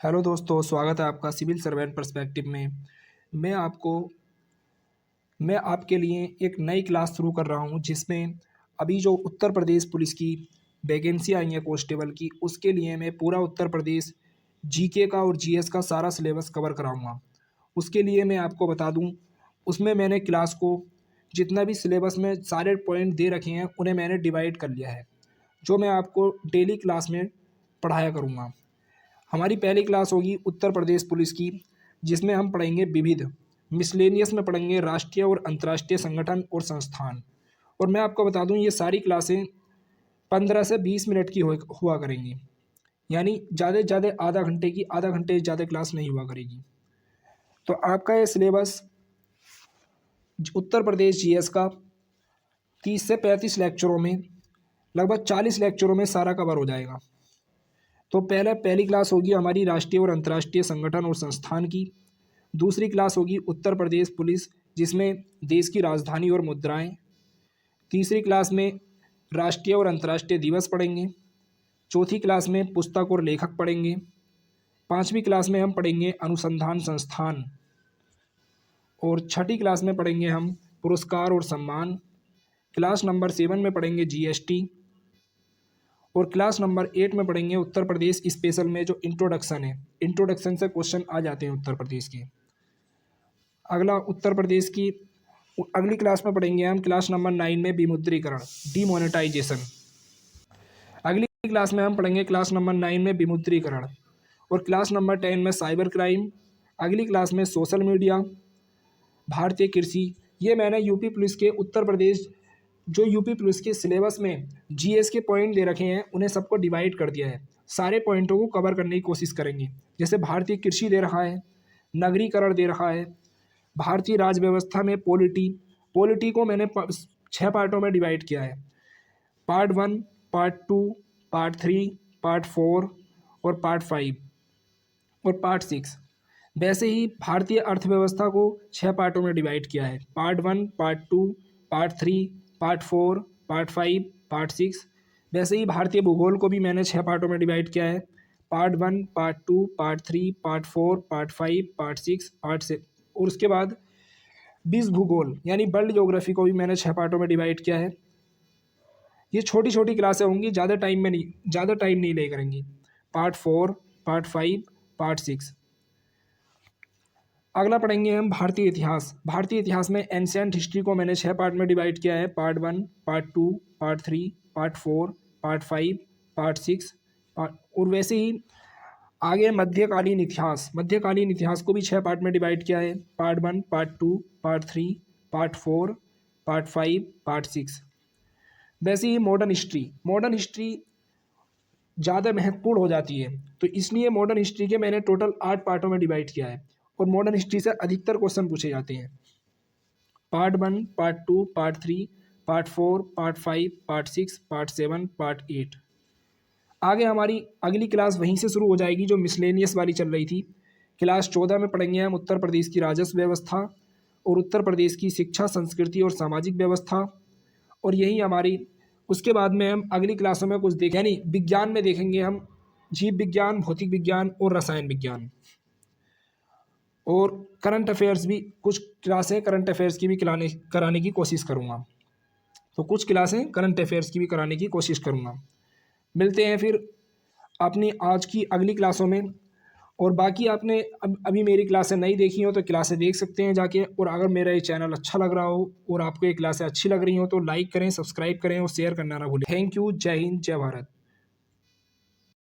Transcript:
Hello दोस्तों, स्वागत है आपका सिविल सर्वेंट पर्सपेक्टिव में। मैं आपको मैं आपके लिए एक नई क्लास शुरू कर रहा हूं जिसमें अभी जो उत्तर प्रदेश पुलिस की वैकेंसी आई है कांस्टेबल की, उसके लिए मैं पूरा उत्तर प्रदेश जीके का और जीएस का सारा सिलेबस कवर कराऊंगा। उसके लिए मैं आपको बता दूं, उसमें मैंने क्लास को जितना भी सिलेबस में सारे पॉइंट दे रखे हैं उन्हें मैंने डिवाइड कर लिया है, जो मैं आपको डेली क्लास में पढ़ाया करूँगा। हमारी पहली क्लास होगी उत्तर प्रदेश पुलिस की, जिसमें हम पढ़ेंगे विविध। मिसलेनियस में पढ़ेंगे राष्ट्रीय और अंतर्राष्ट्रीय संगठन और संस्थान। और मैं आपको बता दूं, ये सारी क्लासें 15 से 20 मिनट की हुआ करेंगी, यानी ज़्यादा से ज़्यादा आधा घंटे की, आधा घंटे से ज़्यादा क्लास नहीं हुआ करेगी। तो आपका ये सिलेबस उत्तर प्रदेश जीएस का 30 से 35 लेक्चरों में, लगभग 40 लेक्चरों में सारा कवर हो जाएगा। तो पहली क्लास होगी हमारी राष्ट्रीय और अंतर्राष्ट्रीय संगठन और संस्थान की। दूसरी क्लास होगी उत्तर प्रदेश पुलिस, जिसमें देश की राजधानी और मुद्राएं। तीसरी क्लास में राष्ट्रीय और अंतर्राष्ट्रीय दिवस पढ़ेंगे। चौथी क्लास में पुस्तक और लेखक पढ़ेंगे। पाँचवीं क्लास में हम पढ़ेंगे अनुसंधान संस्थान। और छठी क्लास में पढ़ेंगे हम पुरस्कार और सम्मान। क्लास नंबर 7 में पढ़ेंगे जीएसटी। और क्लास नंबर 8 में पढ़ेंगे उत्तर प्रदेश स्पेशल में जो इंट्रोडक्शन है, इंट्रोडक्शन से क्वेश्चन आ जाते हैं उत्तर प्रदेश के। अगला उत्तर प्रदेश की अगली क्लास में पढ़ेंगे हम क्लास नंबर 9 में विमुद्रीकरण, डीमोनेटाइजेशन। अगली क्लास में हम पढ़ेंगे क्लास नंबर 9 में विमुद्रीकरण। और क्लास नंबर 10 में साइबर क्राइम। अगली क्लास में सोशल मीडिया, भारतीय कृषि। ये मैंने यूपी पुलिस के उत्तर प्रदेश जो यूपी पुलिस के सिलेबस में जीएस के पॉइंट दे रखे हैं उन्हें सबको डिवाइड कर दिया है। सारे पॉइंटों को कवर करने की कोशिश करेंगे। जैसे भारतीय कृषि दे रखा है, नगरीकरण दे रखा है, भारतीय राज व्यवस्था में पॉलिटी को मैंने 6 पार्टों में डिवाइड किया है। पार्ट 1, पार्ट 2, पार्ट 3, पार्ट 4 और पार्ट 5 और पार्ट 6। वैसे ही भारतीय अर्थव्यवस्था को 6 पार्टों में डिवाइड किया है। Part 1, part 2, part 3, part 4, part 5, part 6। वैसे ही भारतीय भूगोल को भी मैंने 6 पार्टों में डिवाइड किया है। Part 1, part 2, part 3, part 4, part 5, part 6, part 6। और उसके बाद विश्व भूगोल यानी वर्ल्ड ज्योग्राफी को भी मैंने 6 पार्टों में डिवाइड किया है। ये छोटी छोटी क्लासें होंगी, ज़्यादा टाइम नहीं ले करेंगी। Part 4, part 5, part 6। अगला पढ़ेंगे हम भारतीय इतिहास। भारतीय इतिहास में एंशिएंट हिस्ट्री को मैंने 6 पार्ट में डिवाइड किया है। Part 1, part 2, part 3, part 4, part 5, part 6। और वैसे ही आगे मध्यकालीन इतिहास को भी 6 पार्ट में डिवाइड किया है। Part 1, part 2, part 3, part 4, part 5, part 6। वैसे ही मॉडर्न हिस्ट्री ज़्यादा महत्वपूर्ण हो जाती है, तो इसलिए मॉडर्न हिस्ट्री के मैंने टोटल 8 पार्टों में डिवाइड किया है। और मॉडर्न हिस्ट्री से अधिकतर क्वेश्चन पूछे जाते हैं। Part 1, part 2, part 3, part 4, part 5, part 6, part 7, part 8। आगे हमारी अगली क्लास वहीं से शुरू हो जाएगी जो मिसलेनियस वाली चल रही थी। क्लास 14 में पढ़ेंगे हम उत्तर प्रदेश की राजस्व व्यवस्था और उत्तर प्रदेश की शिक्षा, संस्कृति और सामाजिक व्यवस्था। और यही हमारी उसके बाद में हम अगली क्लासों में कुछ देखें, यानी विज्ञान में देखेंगे हम जीव विज्ञान, भौतिक विज्ञान और रसायन विज्ञान। और करंट अफेयर्स भी कुछ क्लासें करंट अफेयर्स की भी कराने की कोशिश करूँगा। तो कुछ क्लासें करंट अफेयर्स की भी कराने की कोशिश करूँगा। मिलते हैं फिर अपनी आज की अगली क्लासों में। और बाकी आपने अभी मेरी क्लासें नहीं देखी हो तो क्लासें देख सकते हैं जाके। और अगर मेरा ये चैनल अच्छा लग रहा हो और आपको ये क्लासें अच्छी लग रही हो तो लाइक करें, सब्सक्राइब करें और शेयर करना ना भूलें। Thank you. जय हिंद, जय भारत।